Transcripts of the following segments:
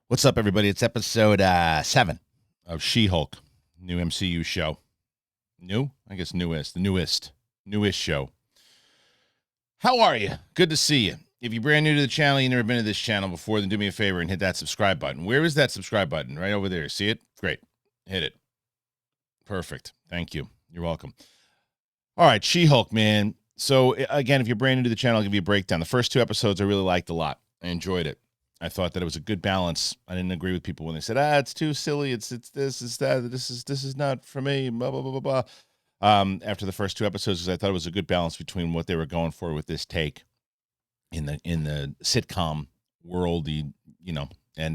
What's up, everybody? It's episode 7 of She-Hulk, new MCU show. New? I guess newest. The newest show. How are you? Good to see you. If you're brand new to the channel, you've never been to this channel before, then do me a favor and hit that subscribe button. Where is that subscribe button? Right over there. See it? Great. Hit it. Perfect. Thank you. You're welcome. All right, She-Hulk, man. So, again, if you're brand new to the channel, I'll give you a breakdown. The first 2 episodes I really liked a lot. I enjoyed it. I thought that it was a good balance. I didn't agree with people when they said, it's too silly. It's this, it's that. This is not for me. Blah, blah, blah, blah, blah. After the first 2 episodes, because I thought it was a good balance between what they were going for with this take in the sitcom world, and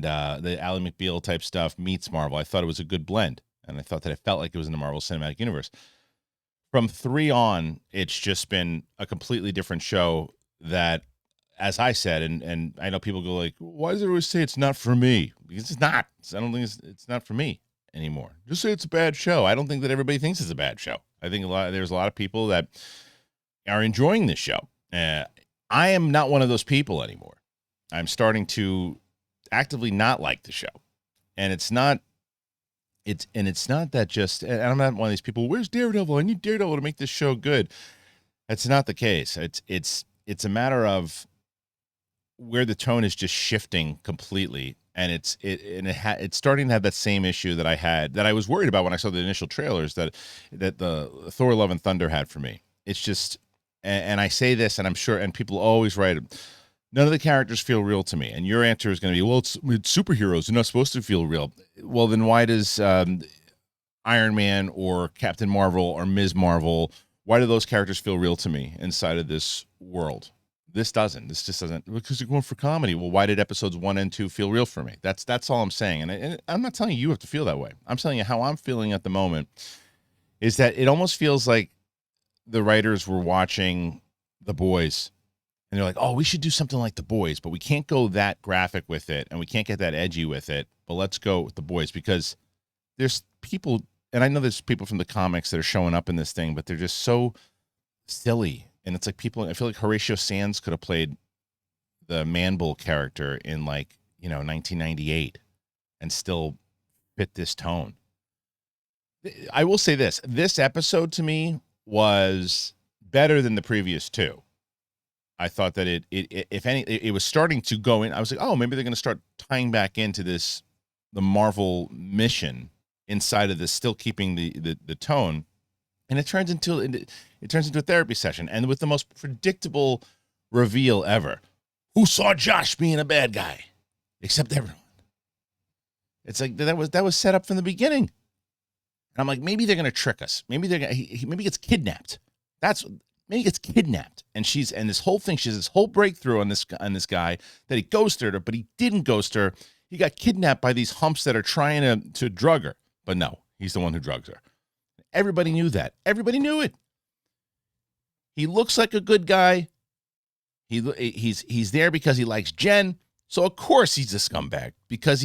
the Ally McBeal type stuff meets Marvel. I thought it was a good blend, and I thought that it felt like it was in the Marvel Cinematic Universe. From 3 on, it's just been a completely different show that, as I said, and I know people go like, why does it always say it's not for me? Because it's not. I don't think it's not for me anymore. Just say it's a bad show. I don't think that everybody thinks it's a bad show. I think there's a lot of people that are enjoying this show. I am not one of those people anymore. I'm starting to actively not like the show. And it's not that just, and I'm not one of these people, where's Daredevil? I need Daredevil to make this show good. That's not the case. It's a matter of where the tone is just shifting completely, and it's starting to have that same issue that I was worried about when I saw the initial trailers that the Thor: Love and Thunder had for me. It's just, and I say this, and I'm sure, and people always write, none of the characters feel real to me. And your answer is going to be, well, it's superheroes. They're not supposed to feel real. Well, then why does Iron Man or Captain Marvel or Ms. Marvel, why do those characters feel real to me inside of this world? This just doesn't, because you're going for comedy. Well, why did episodes 1 and 2 feel real for me? That's all I'm saying. And I'm not telling you have to feel that way. I'm telling you how I'm feeling at the moment is that it almost feels like the writers were watching The Boys and they're like, oh, we should do something like The Boys, but we can't go that graphic with it and we can't get that edgy with it. But let's go with The Boys, because there's people, and I know there's people from the comics that are showing up in this thing, but they're just so silly. And it's like people, I feel like Horatio Sands could have played the Man-Bull character in 1998 and still fit this tone. I will say this episode to me was better than the previous 2. I thought that it was starting to go in. I was like, oh, maybe they're going to start tying back into the Marvel mission inside of this, still keeping the tone. And it turns into a therapy session, and with the most predictable reveal ever. Who saw Josh being a bad guy? Except everyone. It's like that was set up from the beginning. And I'm like, maybe they're gonna trick us. Maybe maybe he gets kidnapped. Maybe he gets kidnapped, and this whole thing. She has this whole breakthrough on this guy that he ghosted her, but he didn't ghost her. He got kidnapped by these humps that are trying to drug her, but no, he's the one who drugs her. Everybody knew that. Everybody knew it. He looks like a good guy. He's there because he likes Jen. So of course he's a scumbag, because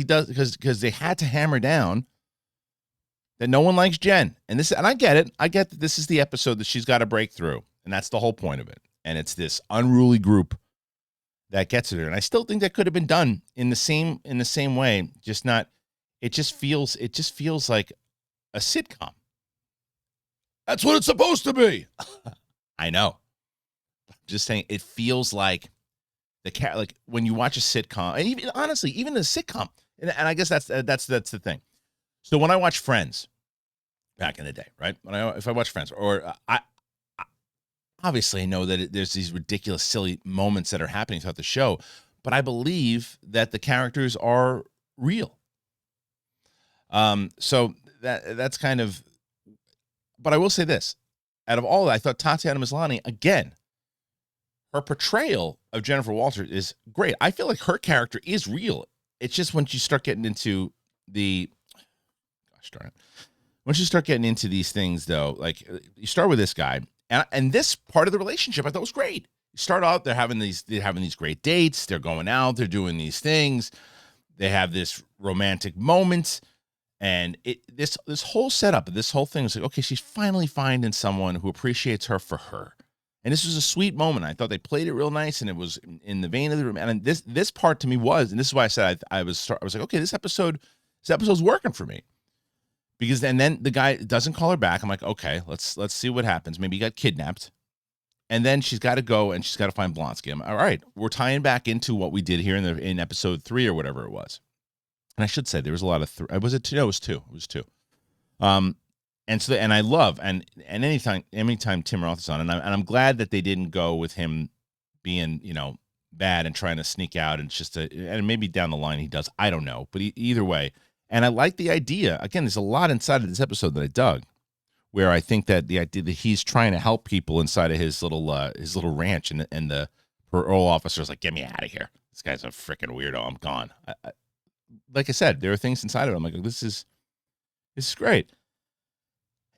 they had to hammer down that no one likes Jen. And I get it. I get that this is the episode that she's got to break through, and that's the whole point of it. And it's this unruly group that gets her. And I still think that could have been done in the same way, just not. It just feels like a sitcom. That's what it's supposed to be. I know. I'm just saying, it feels like like when you watch a sitcom, and even honestly, even a sitcom, and I guess that's the thing. So when I watch Friends back in the day, right? If I watch Friends, or I obviously know that there's these ridiculous, silly moments that are happening throughout the show, but I believe that the characters are real. So that's kind of. But I will say this, out of all that, I thought Tatiana Maslany, again, her portrayal of Jennifer Walters is great. I feel like her character is real. It's just when you start getting into once you start getting into these things, though, like you start with this guy, and this part of the relationship I thought was great. You start out, they're having these great dates, they're going out, they're doing these things, they have this romantic moment. And this whole setup, this whole thing is like, okay, she's finally finding someone who appreciates her for her. And this was a sweet moment. I thought they played it real nice, and it was in the vein of the room. And this part to me was, and this is why I said I was like, okay, this episode's working for me. Because and then the guy doesn't call her back. I'm like, okay, let's see what happens. Maybe he got kidnapped. And then she's got to go and she's got to find Blonsky. I'm all right. We're tying back into what we did here in episode 3 or whatever it was. And I should say there was a lot of was it 2? No, it was 2. It was 2. And so and I love and anytime Tim Roth is on, and I'm glad that they didn't go with him being bad and trying to sneak out, and it's just and maybe down the line he does. I don't know, but either way. And I like the idea. Again, there's a lot inside of this episode that I dug, where I think that the idea that he's trying to help people inside of his little ranch, and the parole officer's like, get me out of here. This guy's a freaking weirdo. I'm gone. Like I said, there are things inside of it. I'm like, this is great.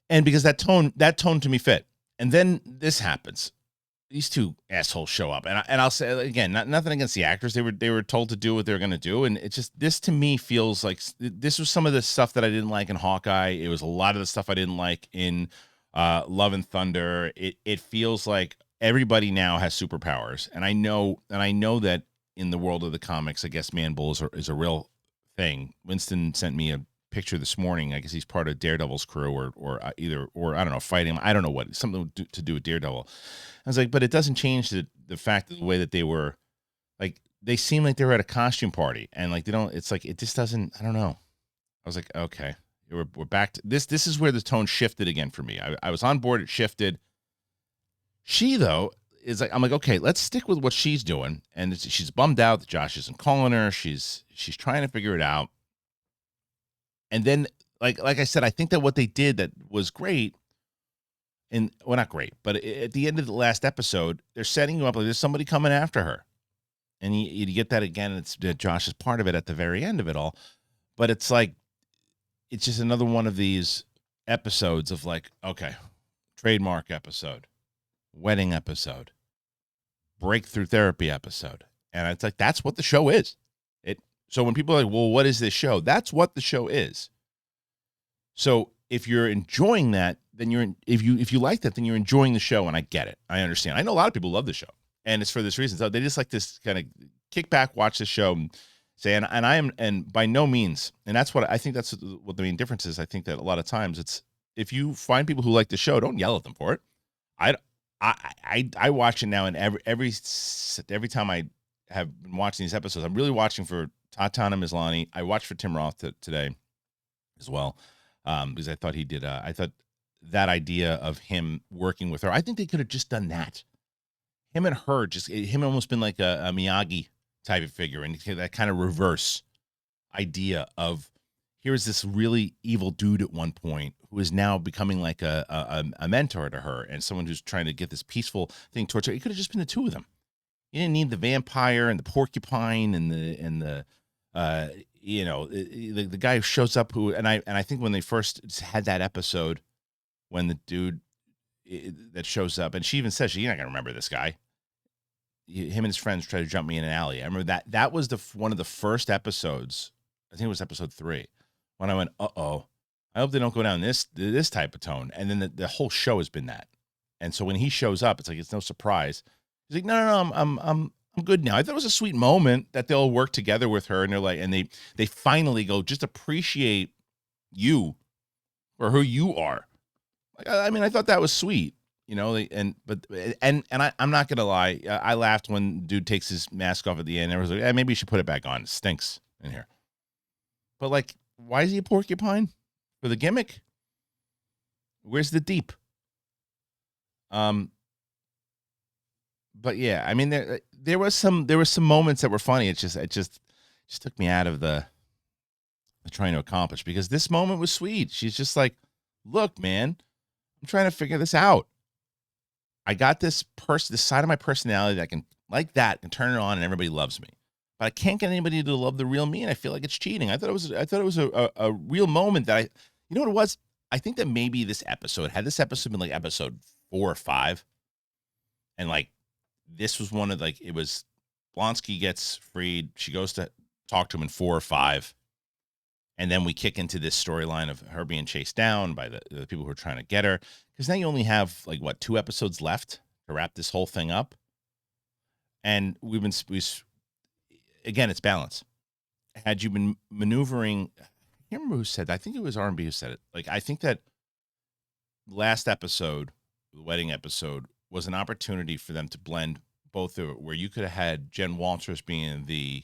And because that tone to me fit. And then this happens. These two assholes show up, and I'll say again, nothing against the actors. They were told to do what they're going to do, and it's just, this to me feels like this was some of the stuff that I didn't like in Hawkeye. It was a lot of the stuff I didn't like in Love and Thunder. It feels like everybody now has superpowers, and I know that in the world of the comics, I guess Man-Bull is a real thing. Winston sent me a picture this morning. I guess he's part of Daredevil's crew, or I don't know, fighting. I don't know what, something to do with Daredevil. I was like, but it doesn't change the fact of the way that they were, like, they seem like they were at a costume party, and like it's like, it just doesn't, I don't know. I was like, okay, we're back to this. This is where the tone shifted again for me. I was on board. It shifted. She, though, is like, I'm like, okay, let's stick with what she's doing. And she's bummed out that Josh isn't calling her. She's trying to figure it out. And then, like I said, I think that what they did that was great, and well, not great, but at the end of the last episode, they're setting you up like there's somebody coming after her, and you get that again. It's Josh is part of it at the very end of it all, but it's like, it's just another one of these episodes of like, okay, trademark episode, wedding episode, breakthrough therapy episode, and it's like, that's what the show is. So when people are like, well, what is this show? That's what the show is. So if you're enjoying that, then if you like that, then you're enjoying the show, and I get it. I understand. I know a lot of people love the show, and it's for this reason. So they just like this kind of kick back, watch the show, and say, and I am, and by no means, and that's what I think, that's what the main difference is. I think that a lot of times it's, if you find people who like the show, don't yell at them for it. I watch it now, and every time I have been watching these episodes, I'm really watching for Tatiana Maslany. I watched for Tim Roth today as well, because I thought he did. I thought that idea of him working with her, I think they could have just done that. Him and her, just him almost been like a Miyagi type of figure, and that kind of reverse idea of, here's this really evil dude at one point who is now becoming like a mentor to her, and someone who's trying to get this peaceful thing towards her. It could have just been the two of them. You didn't need the vampire and the porcupine and the the guy who shows up, who, and I think when they first had that episode, when the dude that shows up, and she even says, you're not gonna remember this guy. Him and his friends try to jump me in an alley. I remember that was one of the first episodes. I think it was episode 3, when I went, uh-oh, I hope they don't go down this type of tone. And then the whole show has been that. And so when he shows up, it's like, it's no surprise. He's like, no, I'm good now. I thought it was a sweet moment that they'll work together with her, and they're like, and they finally go, just appreciate you for who you are. Like, I mean, I thought that was sweet, I'm not gonna lie, I laughed when dude takes his mask off at the end. Everyone's like, maybe you should put it back on. It stinks in here. But like, why is he a porcupine? For the gimmick? Where's the deep? But yeah, I mean, there was some moments that were funny. It just took me out of the trying to accomplish, because this moment was sweet. She's just like, look, man, I'm trying to figure this out. I got this side of my personality that can, like that, and turn it on, and everybody loves me. But I can't get anybody to love the real me, and I feel like it's cheating. I thought it was a real moment that you know what it was? I think that maybe had this episode been like episode 4 or 5, and like, this was one of, like, it was Blonsky gets freed. She goes to talk to him in 4 or 5. And then we kick into this storyline of her being chased down by the people who are trying to get her. Because now you only have, like, 2 episodes left to wrap this whole thing up. And again, it's balance. Had you been maneuvering, I can't remember who said that. I think it was R&B who said it. Like, I think that last episode, the wedding episode, was an opportunity for them to blend both of it, where you could have had Jen Walters being the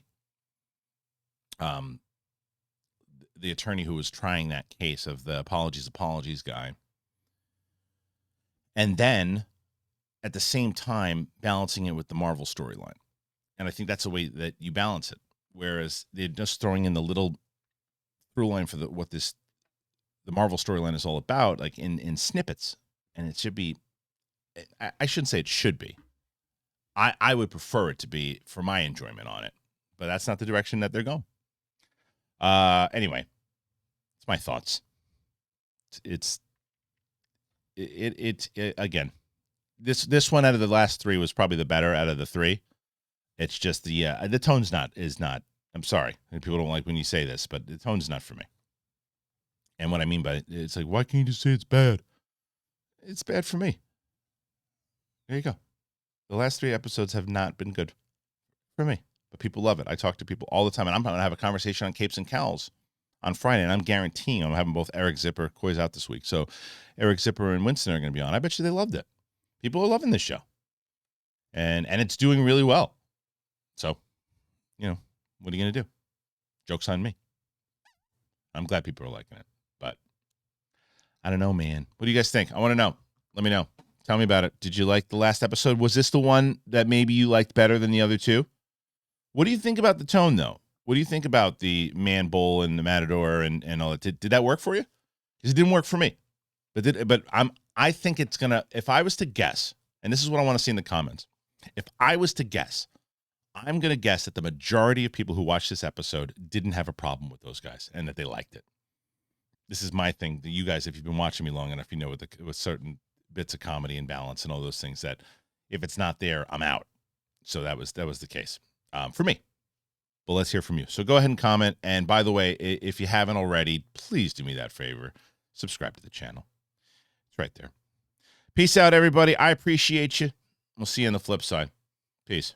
attorney who was trying that case of the apologies guy. And then at the same time, balancing it with the Marvel storyline. And I think that's the way that you balance it. Whereas they're just throwing in the little through line for the Marvel storyline is all about, like in snippets. And it should be, I shouldn't say it should be. I would prefer it to be for my enjoyment on it. But that's not the direction that they're going. Anyway, it's my thoughts. It's again, this one out of the last three was probably the better out of the three. It's just the tone's not. I'm sorry, and people don't like when you say this, but the tone's not for me. And what I mean by it's like, why can't you just say it's bad? It's bad for me. There you go. The last three episodes have not been good for me, but people love it. I talk to people all the time, and I'm going to have a conversation on Capes and Cowls on Friday, and I'm guaranteeing I'm having both Eric Zipper, Coy's out this week, so Eric Zipper and Winston are going to be on. I bet you they loved it. People are loving this show, and it's doing really well. So, what are you going to do? Joke's on me. I'm glad people are liking it, but I don't know, man. What do you guys think? I want to know. Let me know. Tell me about it. Did you like the last episode? Was this the one that maybe you liked better than the other two? What do you think about the tone, though? What do you think about the Man Bull and the Matador and all that? Did that work for you? Because it didn't work for me. But I think it's gonna. If I was to guess, and this is what I want to see in the comments, if I was to guess, I'm gonna guess that the majority of people who watched this episode didn't have a problem with those guys and that they liked it. This is my thing. That you guys, if you've been watching me long enough, you know with certain bits of comedy and balance and all those things that if it's not there, I'm out. So that was the case for me. But let's hear from you. So go ahead and comment. And by the way, if you haven't already, please do me that favor. Subscribe to the channel. It's right there. Peace out, everybody. I appreciate you. We'll see you on the flip side. Peace.